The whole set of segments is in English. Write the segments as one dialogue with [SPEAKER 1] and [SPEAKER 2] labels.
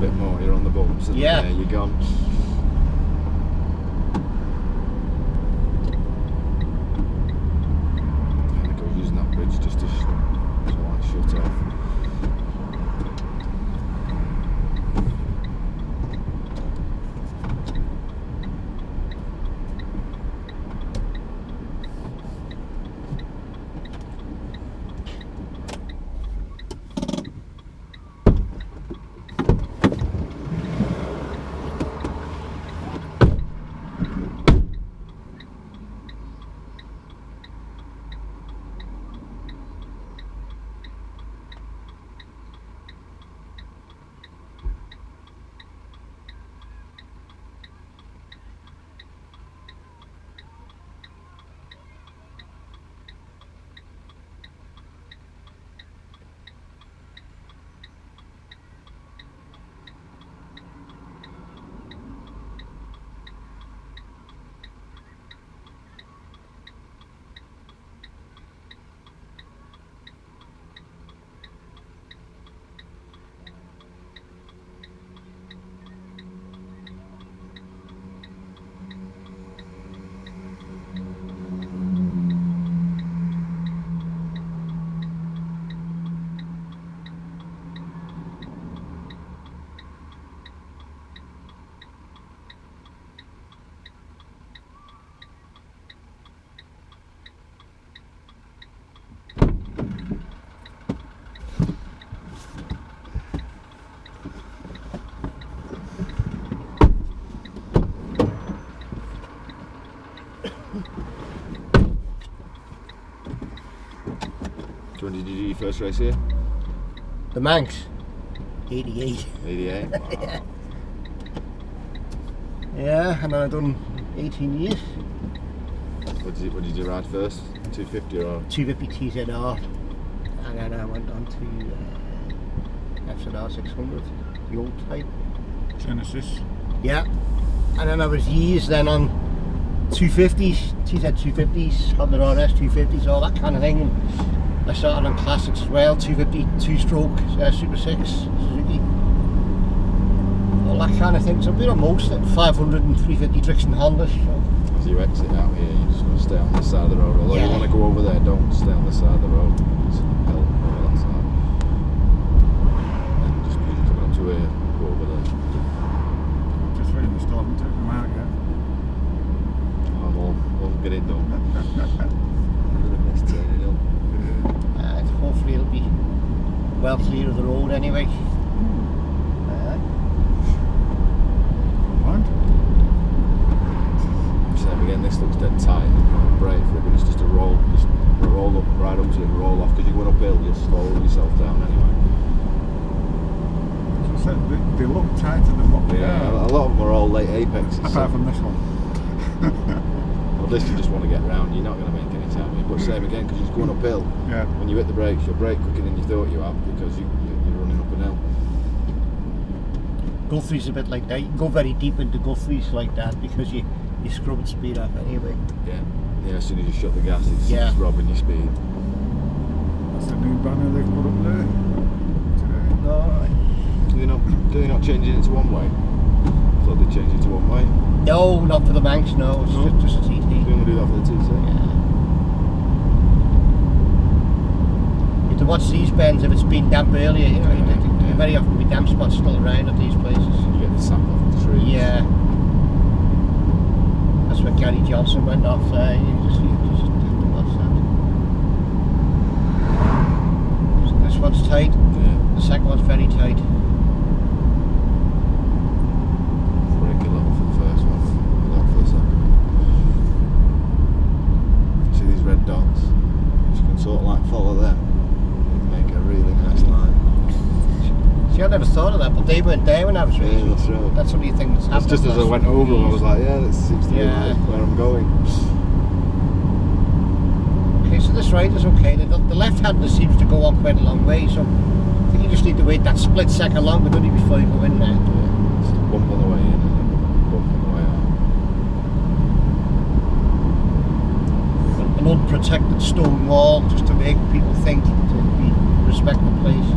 [SPEAKER 1] bit more, you're on the bumps and
[SPEAKER 2] yeah.
[SPEAKER 1] you're gone. I think I was using that bridge just to shut off. When did you do your first race here?
[SPEAKER 2] The Manx. 88.
[SPEAKER 1] 88? Wow.
[SPEAKER 2] Yeah. Yeah, and then I've done 18 years.
[SPEAKER 1] What did you ride first? 250 or?
[SPEAKER 2] 250 TZR. And then I went on to FZR 600, the old type.
[SPEAKER 3] Genesis.
[SPEAKER 2] Yeah. And then I was years then on 250s, TZ 250s, Honda RS 250s, all that kind of thing. I started on classics as well, 250, two-stroke, Super 6, Suzuki. All that kind of thing. So I've been on most, 500 and 350 Drixon Hondas. So.
[SPEAKER 1] As you exit out here, you're just going to stay on the side of the road. Although
[SPEAKER 2] yeah.
[SPEAKER 1] You want to go over there, don't stay on the side of the road. It's hell over that side. And just be coming up to here, go over there.
[SPEAKER 3] Just waiting to stop and take them out yet.
[SPEAKER 1] We'll get it done.
[SPEAKER 2] Hopefully it'll be well clear of the road anyway.
[SPEAKER 3] What?
[SPEAKER 1] Same again, this looks dead tight. Brake for it, but it's just a roll up, right up to it, roll off. Because you're going uphill, you'll slow yourself down anyway.
[SPEAKER 3] So I said, they look tighter than what they
[SPEAKER 1] Yeah,
[SPEAKER 3] are.
[SPEAKER 1] a lot of them are all late apexes.
[SPEAKER 3] Apart from this one.
[SPEAKER 1] Well, this you just want to get round, you're not going to make any time. But same again, because you're going uphill.
[SPEAKER 3] Yeah.
[SPEAKER 1] When you hit the brakes, you'll brake quicker than you thought you have because you're running up an hill.
[SPEAKER 2] Guthrie's a bit like that. You can go very deep into Guthrie's like that because you scrub and speed up anyway.
[SPEAKER 1] Yeah, as soon as you shut the gas, it's robbing your speed.
[SPEAKER 3] That's a new banner they've put up there today.
[SPEAKER 2] No,
[SPEAKER 1] Do they not change it to one way? So they change it to one way?
[SPEAKER 2] no, not for the Manx, no, it's just a TT.
[SPEAKER 1] They only do that for the TT?
[SPEAKER 2] Yeah. You have to watch these bends if it's been damp earlier, you know, there very often be damp spots still around at these places.
[SPEAKER 1] You get the sap off the trees.
[SPEAKER 2] Yeah. That's where Gary Johnson went off there, you just have to watch that. So this one's tight,
[SPEAKER 1] Yeah.
[SPEAKER 2] the second one's very tight.
[SPEAKER 1] Brake a little for the first one, a lot for the second. See these red dots? You can sort of like follow them and make a really nice line.
[SPEAKER 2] See, I never thought of that, but they weren't there when I was racing.
[SPEAKER 1] Yeah, that's right.
[SPEAKER 2] That's what you think that's happened.
[SPEAKER 1] It's just as I went over them, I was like, yeah, that seems to be where I'm going.
[SPEAKER 2] Okay, so this right is okay. The left-hander seems to go on quite a long way, so I think you just need to wait that split second longer, don't you, before you go in there.
[SPEAKER 1] Yeah, just a bump on the way in and then a bump on the way out.
[SPEAKER 2] An unprotected stone wall, just to make people think to respect the place.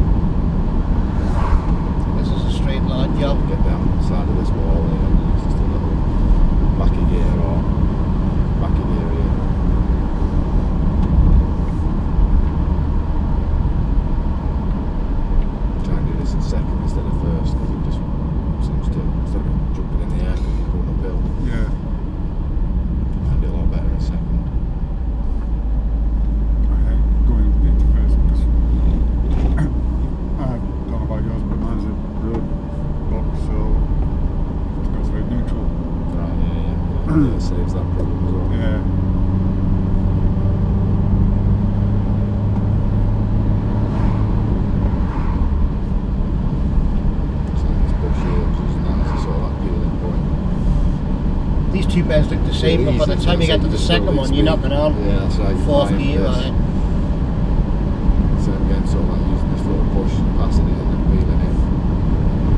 [SPEAKER 2] This is a straight line. job.
[SPEAKER 1] Get down the side of this wall here and use just a little backy gear or backy gear here. Try and do this in second instead of first because it just seems to, instead of jumping in the air because you're going uphill,
[SPEAKER 3] Yeah.
[SPEAKER 1] find it a lot better in second.
[SPEAKER 3] I hate going into first because I don't know about yours, but mine's a road box, so it goes very neutral.
[SPEAKER 1] Right, yeah, it saves that problem as well.
[SPEAKER 3] Yeah.
[SPEAKER 1] So this bush here, using that as a sort of like peeling point.
[SPEAKER 2] These two beds look the same, but by the time you get to the second one, you're knocking on.
[SPEAKER 1] Yeah, that's right.
[SPEAKER 2] Fourth gear on it.
[SPEAKER 1] So again, sort of like using this little push, passing it and then peeling it.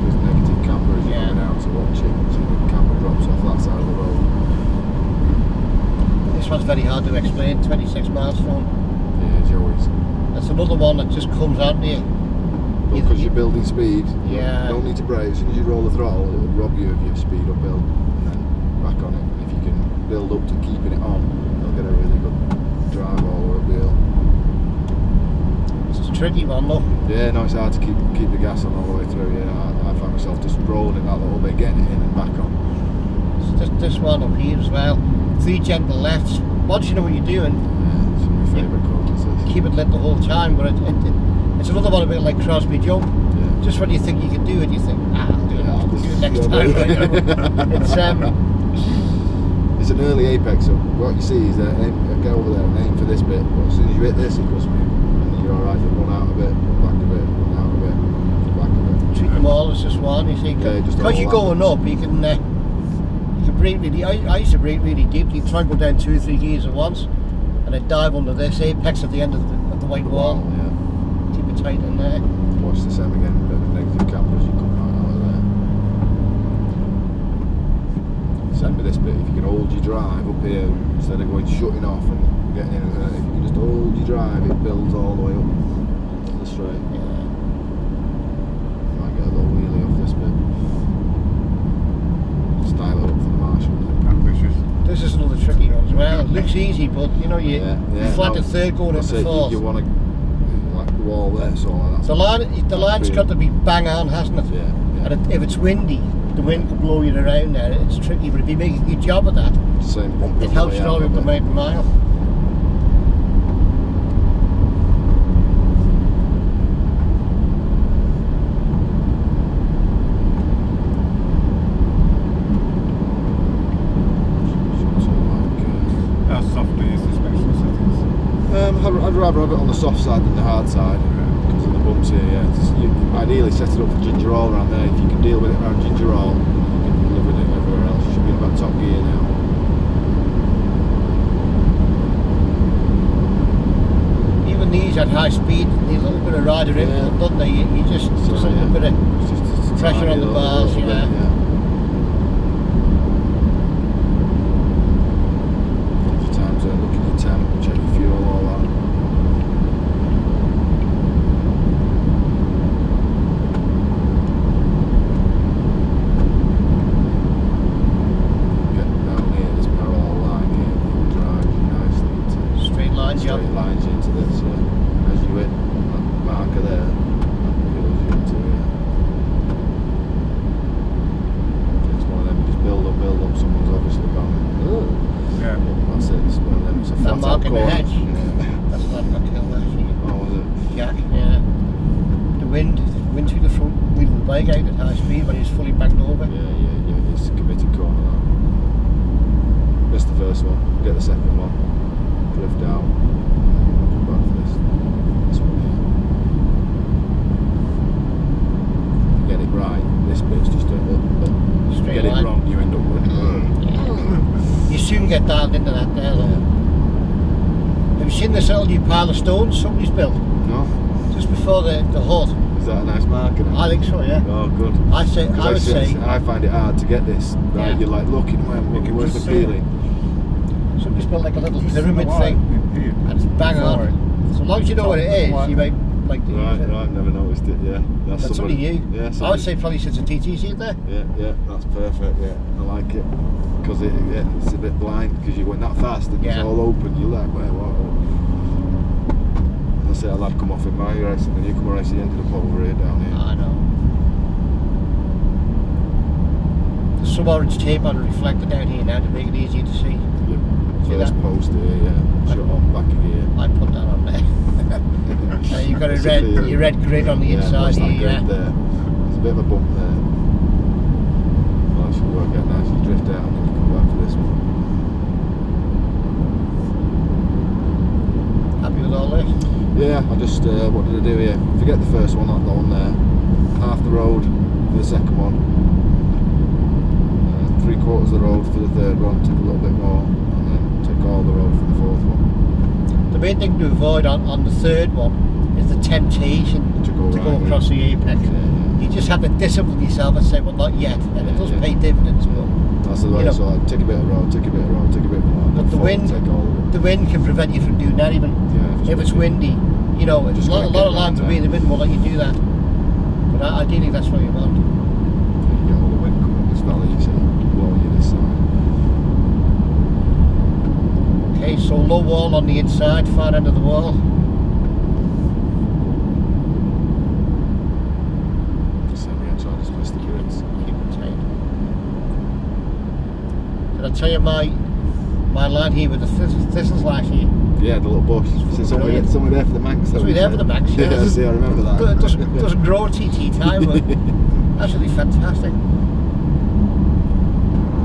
[SPEAKER 1] There's negative camber as you're coming out to watch it, so the camber drops off that side of the road.
[SPEAKER 2] This one's very hard to explain, 26 miles from.
[SPEAKER 1] Yeah, it's always.
[SPEAKER 2] That's another one that just comes out to you.
[SPEAKER 1] Because you're building speed,
[SPEAKER 2] Yeah.
[SPEAKER 1] you don't need to brake. As soon as you roll the throttle, it'll rob you of your speed uphill and then back on it. And if you can build up to keeping it on, you'll get a really good drive all the way uphill.
[SPEAKER 2] It's a tricky one though.
[SPEAKER 1] Yeah, no, it's hard to keep the gas on all the way through. Yeah, I find myself just rolling it that little bit, getting it in and back on.
[SPEAKER 2] It's just this one up here as well. 3 gentle lefts. Once you know what you're doing,
[SPEAKER 1] Yeah, it's one of my favourite corners.
[SPEAKER 2] keep it lit the whole time. But it's another one a bit like Crosby Jump.
[SPEAKER 1] Yeah.
[SPEAKER 2] Just when you think you can do it, you think, I'll do it. I'll do it next time.
[SPEAKER 1] It's an early apex, so what you see is that get over there and aim for this bit. But as soon as you hit this, it goes, and then you're alright to run out a bit, run back a bit, run out a bit, run back a bit.
[SPEAKER 2] Treat them all as just one. You see,
[SPEAKER 1] Yeah, just
[SPEAKER 2] because
[SPEAKER 1] all
[SPEAKER 2] you're going up, you can brake really. I used to brake really deeply. Try and go down 2 or 3 gears at once, and then dive under this apex at the end of the white wall.
[SPEAKER 1] Yeah.
[SPEAKER 2] Keep it tight in there.
[SPEAKER 1] Watch the same again, a bit of negative camber as you come right out of there. Same with this bit, if you can hold your drive up here instead of going shutting off and getting in, if you can just hold your drive, it builds all the way up to the straight.
[SPEAKER 2] Yeah.
[SPEAKER 1] Might get a little wheelie off this bit. Style it up for the marshals.
[SPEAKER 3] Ambitious.
[SPEAKER 2] This is another tricky one as well. It looks easy, but you know you flat
[SPEAKER 1] no,
[SPEAKER 2] the third going
[SPEAKER 1] that's
[SPEAKER 2] into
[SPEAKER 1] it,
[SPEAKER 2] fourth.
[SPEAKER 1] you want to like the wall there, so like
[SPEAKER 2] The line's got to be bang on, hasn't it?
[SPEAKER 1] Yeah, yeah.
[SPEAKER 2] And if it's windy, the wind can blow you around there. It's tricky, but if you make a good job of that,
[SPEAKER 1] Same bump
[SPEAKER 2] it helps you all up the mountain mile.
[SPEAKER 3] How soft are your suspension settings?
[SPEAKER 1] I'd rather have it on the soft side than the hard side because of the bumps here. Yeah, you ideally set it up for ginger roll around there. If you can deal with it around ginger roll, you can live with it everywhere else. You should be in about top gear now.
[SPEAKER 2] Even these at high speed need a little bit of rider input, don't they? You just a little bit of
[SPEAKER 1] It's just
[SPEAKER 2] pressure on the bars,
[SPEAKER 1] little bit,
[SPEAKER 2] yeah.
[SPEAKER 1] Every time, so look at your temp, check your fuel, all that. Get down here, this parallel line here, it drives you nicely into
[SPEAKER 2] straight line job.
[SPEAKER 1] straight lines into this, yeah. As you hit that marker there, that goes you into here. It's one of them, you just build up, someone's obviously gone, "Ugh."
[SPEAKER 3] Yeah.
[SPEAKER 1] That's it, it's one of them, it's a
[SPEAKER 2] That
[SPEAKER 1] flat
[SPEAKER 2] mark
[SPEAKER 1] out
[SPEAKER 2] in the
[SPEAKER 1] corner.
[SPEAKER 2] hedge.
[SPEAKER 1] Yeah.
[SPEAKER 2] That's not going to kill that.
[SPEAKER 1] Oh, was it?
[SPEAKER 2] Jack, yeah. The wind through the front wheel of the bike out at high speed when he's fully backed over.
[SPEAKER 1] Yeah, it's a committed corner that. Missed the first one, get the second one, drift out, come back for this one here. Get it right, this bit's just a
[SPEAKER 2] Straight
[SPEAKER 1] get
[SPEAKER 2] line.
[SPEAKER 1] it wrong, you end up with
[SPEAKER 2] You soon get dialed into that there though. Have you seen this little new pile of stones somebody's built?
[SPEAKER 1] No?
[SPEAKER 2] Just before the hut?
[SPEAKER 1] Is that a nice marker now?
[SPEAKER 2] I think so, yeah.
[SPEAKER 1] Oh, good.
[SPEAKER 2] I would say
[SPEAKER 1] I find it hard to get this. Right,
[SPEAKER 2] Yeah.
[SPEAKER 1] you're like looking, where's the
[SPEAKER 3] just see it.
[SPEAKER 1] feeling?
[SPEAKER 2] somebody's built like a little
[SPEAKER 3] Just
[SPEAKER 2] pyramid
[SPEAKER 3] the
[SPEAKER 2] thing,
[SPEAKER 3] white in here.
[SPEAKER 2] and it's bang on. So long as you know what it is, you might like to use
[SPEAKER 1] Right,
[SPEAKER 2] it.
[SPEAKER 1] right, never noticed it, yeah.
[SPEAKER 2] That's only you.
[SPEAKER 1] Yeah,
[SPEAKER 2] I would
[SPEAKER 1] somebody-
[SPEAKER 2] say probably since a TT seat there.
[SPEAKER 1] Yeah, that's perfect, yeah. I like it. Because it's a bit blind, because you went that fast and it's
[SPEAKER 2] Yeah.
[SPEAKER 1] all open, you're like, what? I say, I'll have come off in my race, and the Newcomer race, he ended up over here, down here.
[SPEAKER 2] I know. There's some orange tape on the reflector down here now to make it easier to see.
[SPEAKER 1] Yep.
[SPEAKER 2] See
[SPEAKER 1] First
[SPEAKER 2] that?
[SPEAKER 1] post here, yeah. Shut off, back of gear.
[SPEAKER 2] I put that on there. You've got a your red grid on the inside
[SPEAKER 1] what's that
[SPEAKER 2] here, yeah.
[SPEAKER 1] grid there? There's a bit of a bump there. Well, it should work out nice. You drift out and then you come back for this one.
[SPEAKER 2] Happy with all this?
[SPEAKER 1] Yeah, I just, what did I do here? Forget the first one, that one there. Half the road for the second one. 3/4 of the road for the third one, took a little bit more, and then took all the road for the fourth one.
[SPEAKER 2] The main thing to avoid on the third one is the temptation
[SPEAKER 1] To go right,
[SPEAKER 2] across the apex.
[SPEAKER 1] Yeah.
[SPEAKER 2] You just have to discipline yourself and say, well, not yet, and it does pay dividends. But
[SPEAKER 1] That's the way,
[SPEAKER 2] know,
[SPEAKER 1] so I take a bit of road, take a bit of road, take a bit more, and
[SPEAKER 2] But
[SPEAKER 1] then
[SPEAKER 2] the wind-
[SPEAKER 1] take all of it.
[SPEAKER 2] the wind can prevent you from doing that even.
[SPEAKER 1] Yeah,
[SPEAKER 2] If it's windy, you know, a
[SPEAKER 1] Just
[SPEAKER 2] lot
[SPEAKER 1] gotta
[SPEAKER 2] of
[SPEAKER 1] get
[SPEAKER 2] lines
[SPEAKER 1] around
[SPEAKER 2] will be in the wind will let you do that. But ideally, that's what you want.
[SPEAKER 1] You get all the wind coming up this valley, you see, blowing you this side.
[SPEAKER 2] Okay, so low wall on the inside, far end of the wall.
[SPEAKER 1] So we're going to try to split the grids.
[SPEAKER 2] Keep it tight. Did I tell you my line here with the thistles last year?
[SPEAKER 1] Yeah, the little bush. There's somewhere there for the Manx.
[SPEAKER 2] Somewhere there for the Manx, yeah.
[SPEAKER 1] Yeah, see, I remember that.
[SPEAKER 2] But it doesn't grow at TT time, but absolutely fantastic.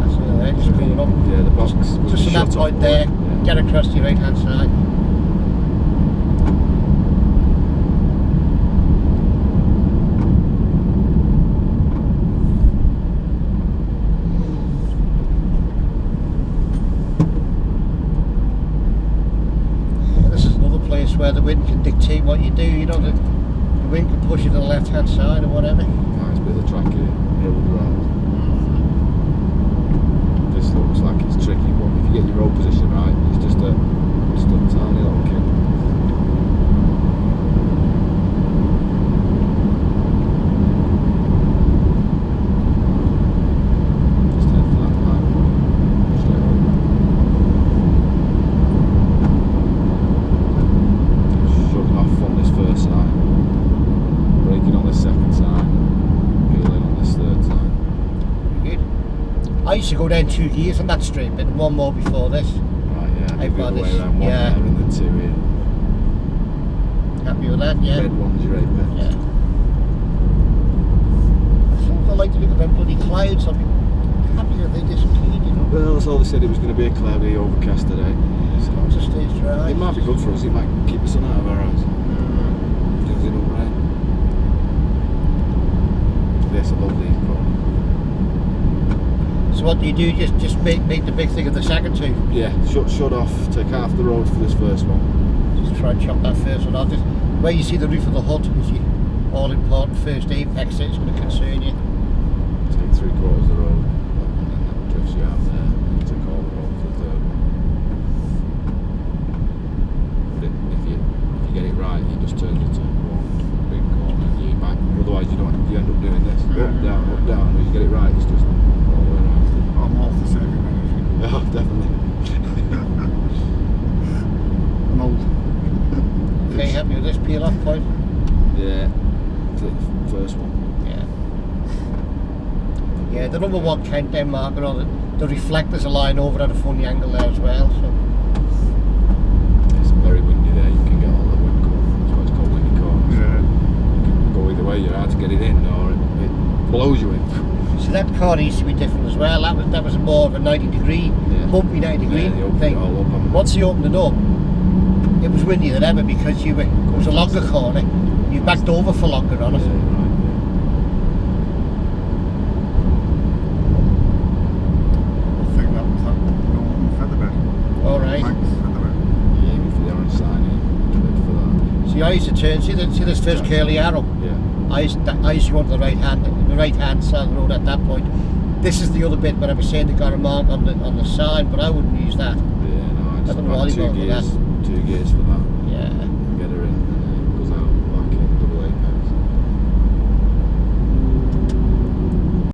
[SPEAKER 2] That's it there, just coming up.
[SPEAKER 1] Yeah, the box. was
[SPEAKER 2] Just from that
[SPEAKER 1] shut
[SPEAKER 2] point
[SPEAKER 1] off,
[SPEAKER 2] there,
[SPEAKER 1] yeah.
[SPEAKER 2] get across to your right hand side. This is another place where the wind can dictate what you do. You know, the wind can push you to the left hand side or whatever.
[SPEAKER 1] Nice bit of the track here, hill drive. This looks like it's tricky, but if you get your road position right, it's just a tiny little kid. Just head for that pipe. Straight up. Shutting off on this first side, braking on this second side, peeling on this third side.
[SPEAKER 2] Good. I used to go down 2 gears on that straight bit and one more before this.
[SPEAKER 1] Right, yeah,
[SPEAKER 2] I've
[SPEAKER 1] the
[SPEAKER 2] got
[SPEAKER 1] other way
[SPEAKER 2] this,
[SPEAKER 1] around, one
[SPEAKER 2] yeah.
[SPEAKER 1] there and the two here.
[SPEAKER 2] Happy with that, yeah?
[SPEAKER 1] Red one's your 8 bit.
[SPEAKER 2] Yeah. I like to look at them bloody clouds. I'll be happy that they disappeared, you know.
[SPEAKER 1] Well, that's all they said, it was going to be a cloudy, overcast today. So
[SPEAKER 2] Just stays dry.
[SPEAKER 1] it might be good for us, it might keep the sun out of our eyes. Things in all right. Yes, I love these, but
[SPEAKER 2] So what do you do? Just make the big thing of the second two.
[SPEAKER 1] yeah, shut off, take half the road for this first one.
[SPEAKER 2] Just try and chop that first one out. Just where you see the roof of the hut is your all important first apex that's going to concern you.
[SPEAKER 1] Take 3/4 of the road, and then that drifts you out there, and you take all the road for the third one. But if you get it right, you just turn into one big corner, and you might, otherwise you end up doing this, up, down, and when you get it right, it's just all the way around.
[SPEAKER 3] I'm all for saving energy.
[SPEAKER 1] Oh, definitely.
[SPEAKER 3] I'm old.
[SPEAKER 2] Okay, happy with this peel off point?
[SPEAKER 1] Yeah, take the first one.
[SPEAKER 2] Yeah. Yeah, the number one countdown marker on the reflectors are lying over at a funny angle there as well. So
[SPEAKER 1] It's very windy there, you can get all the wind coming. That's why it's called windy corners.
[SPEAKER 3] Yeah.
[SPEAKER 1] You can go either way, you're hard to get it in, or it blows you in.
[SPEAKER 2] So that corner used to be different as well. That was more of a 90 degree,
[SPEAKER 1] Yeah.
[SPEAKER 2] bumpy 90 degree
[SPEAKER 1] Yeah, they opened
[SPEAKER 2] thing.
[SPEAKER 1] it all up on-
[SPEAKER 2] Once you opened it up, it was windier than ever because it was a longer corner. You backed over for longer on it.
[SPEAKER 1] Yeah, right,
[SPEAKER 3] I think that was that northern featherbed.
[SPEAKER 2] All right.
[SPEAKER 3] Manx featherbed.
[SPEAKER 1] yeah. Aiming for the orange sign, good for that.
[SPEAKER 2] See, I used to turn. See this first curly arrow.
[SPEAKER 1] Yeah.
[SPEAKER 2] I used to go on the right hand side of the road at that point. This is the other bit where I was saying they got a mark on the sign, but I wouldn't use that.
[SPEAKER 1] Yeah, no, I just
[SPEAKER 2] don't know
[SPEAKER 1] ran
[SPEAKER 2] what he
[SPEAKER 1] 2
[SPEAKER 2] bought with
[SPEAKER 1] gears for that.
[SPEAKER 2] Yeah.